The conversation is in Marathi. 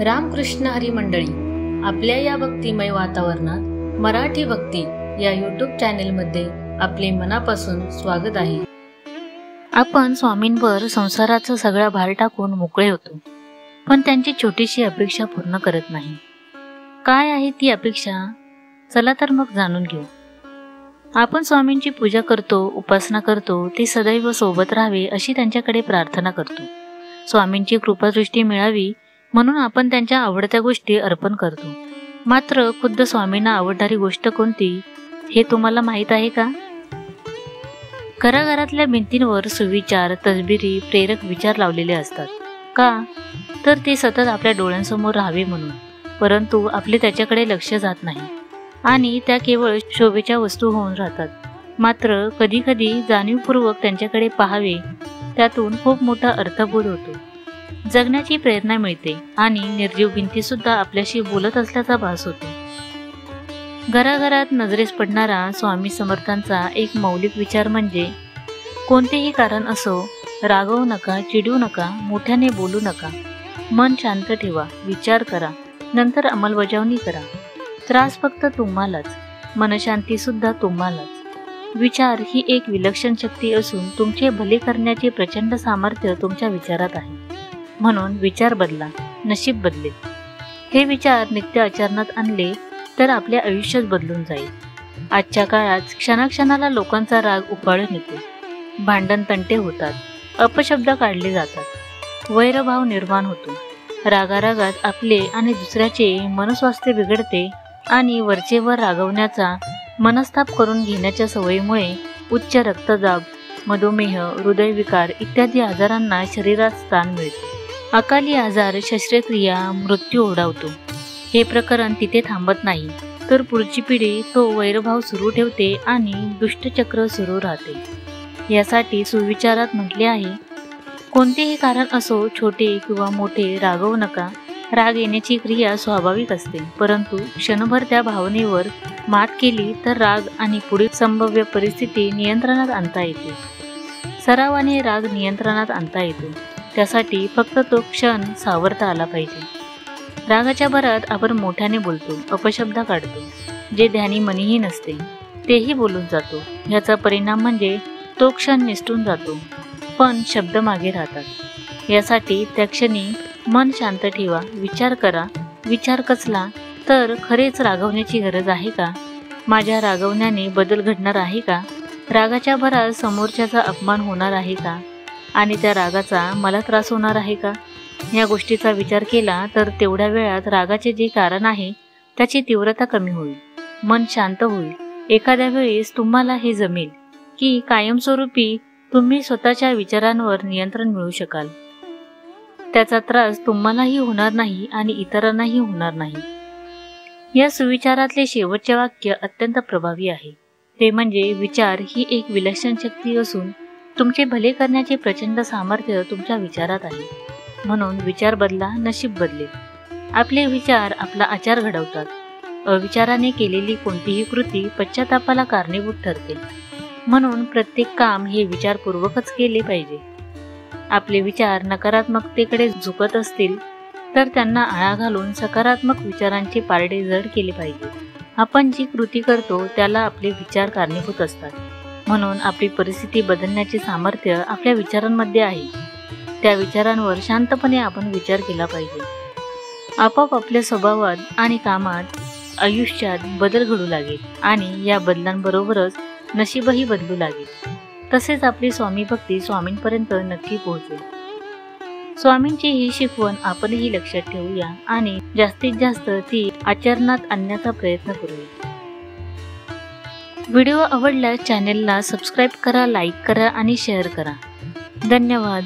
रामकृष्ण हरी मंडळी, आपल्या या भक्तिमय वातावरणात मराठी भक्ती या यूट्यूब चॅनेलमध्ये आपले मनापासून स्वागत आहे। आपण स्वामींवर संसाराचा सगळा भार टाकून मोकळे होतो, पण त्यांची छोटीशी अपेक्षा पूर्ण करत नाही। काय आहे ती अपेक्षा? चला तर मग जाणून घेऊ। आपण स्वामींची पूजा करतो, उपासना करतो, ते सदैव सोबत राहावे अशी त्यांच्याकडे प्रार्थना करतो। स्वामींची कृपादृष्टी मिळावी म्हणून आपण त्यांच्या आवडत्या गोष्टी अर्पण करतो। मात्र खुद्द स्वामींना आवडणारी गोष्ट कोणती हे तुम्हाला माहित आहे का? घराघरातल्या भिंतींवर सुविचार, तसबिरी, प्रेरक विचार लावलेले असतात। का? तर ते सतत आपल्या डोळ्यांसमोर राहावे म्हणून। परंतु आपले त्याच्याकडे लक्ष जात नाही आणि त्या केवळ शोभेच्या वस्तू होऊन राहतात। मात्र कधी कधी जाणीवपूर्वक त्यांच्याकडे पाहावे, त्यातून खूप मोठा अर्थबोध होतो, जगण्याची प्रेरणा मिळते आणि निर्जीव भिंती सुद्धा आपल्याशी बोलत असल्याचा भास होतो। घराघरात नजरेस पडणारा स्वामी समर्थांचा एक मौलिक विचार म्हणजे, कोणतेही कारण असो, रागवू नका, चिडू नका, मोठ्याने बोलू नका, मन शांत ठेवा, विचार करा, नंतर अंमलबजावणी करा। त्रास फक्त तुम्हालाच, मनशांती सुद्धा तुम्हालाच। विचार ही एक विलक्षण शक्ती असून तुमचे भले करण्याचे प्रचंड सामर्थ्य तुमच्या विचारात आहे। म्हणून विचार बदला, नशीब बदलेल। हे विचार नित्य आचरणात आणले तर आपल्या आयुष्यात बदलून जाईल। आजच्या काळात क्षणाक्षणाला लोकांचा राग उफाळून येतो, भांडण तंटे होतात, अपशब्द काढले जातात, वैरभाव निर्माण होतो। रागारागात आपले आणि दुसऱ्याचे मनस्वास्थ्य बिघडते आणि वरचेवर रागवण्याचा, मनस्ताप करून घेण्याच्या सवयीमुळे उच्च रक्तदाब, मधुमेह, हृदयविकार इत्यादी आजारांना शरीरात स्थान मिळते। अकाली आजार, शस्त्रक्रिया, मृत्यू ओढावतो। हे प्रकरण तिथे थांबत नाही, तर पुढची पिढी तो वैरभाव सुरू ठेवते आणि दुष्टचक्र सुरू राहते। यासाठी सुविचारात म्हटले आहे, कोणतेही कारण असो, छोटे किंवा मोठे, रागवू नका। राग येण्याची क्रिया स्वाभाविक असते, परंतु क्षणभर त्या भावनेवर मात केली तर राग आणि पुढील संभाव्य परिस्थिती नियंत्रणात आणता येते। सरावाने राग नियंत्रणात आणता येतो, त्यासाठी फक्त तो क्षण सावरता आला पाहिजे। रागाच्या भरात आपण मोठ्याने बोलतो, अपशब्द काढतो, जे ध्यानी मनीही नसते तेही बोलून जातो। याचा परिणाम म्हणजे तो क्षण निसटून जातो, पण शब्द मागे राहतात। यासाठी त्या क्षणी मन शांत ठेवा, विचार करा। विचार कसला? तर खरेच रागवण्याची गरज आहे का? माझ्या रागवण्याने बदल घडणार आहे का? रागाच्या भरात समोरच्याचा अपमान होणार आहे का? आणि त्या रागाचा मला त्रास होणार आहे का? या गोष्टीचा विचार केला तर तेवढ्या वेळात रागाचे जे कारण आहे त्याची तीव्रता कमी होईल, मन शांत होईल। एखाद्या वेळेस तुम्हाला हे जमेल की कायमस्वरूपी तुम्ही स्वतःच्या विचारांवर नियंत्रण मिळवू शकाल। त्याचा त्रास तुम्हालाही होणार नाही आणि इतरांनाही होणार नाही। या सुविचारातले शेवटचे वाक्य अत्यंत प्रभावी आहे, ते म्हणजे, विचार ही एक विलक्षण शक्ती असून तुमचे भले करण्याचे प्रचंड सामर्थ्य तुमच्या विचारात आहे। म्हणून विचार बदला, नशीब बदलेल। आपले विचार आपला आचार घडवतात। अविचाराने केलेली कोणतीही कृती पश्चातापाला कारणीभूत ठरते। म्हणून प्रत्येक काम हे विचारपूर्वकच केले पाहिजे। आपले विचार नकारात्मकतेकडे झुकत असतील तर त्यांना आळा घालून सकारात्मक विचारांचे पारडे जड केले पाहिजे। आपण जी कृती करतो त्याला आपले विचार कारणीभूत असतात। म्हणून आपली परिस्थिती बदलण्याचे सामर्थ्य आपल्या विचारांमध्ये आहे। त्या विचारांवर शांतपणे आपण विचार केला पाहिजे। आपोआप आपल्या स्वभावात आणि कामात, आयुष्यात बदल घडू लागेल आणि या बदलांबरोबरच नशीबही बदलू लागेल। तसेच आपली स्वामी भक्ती स्वामींपर्यंत नक्की पोहोचेल। स्वामींची ही शिकवण आपणही लक्षात ठेवूया आणि जास्तीत जास्त ती आचरणात आणण्याचा प्रयत्न करूया। व्हिडिओ आवडल्यास चॅनेलला सबस्क्राईब करा, लाईक करा आणि शेअर करा। धन्यवाद।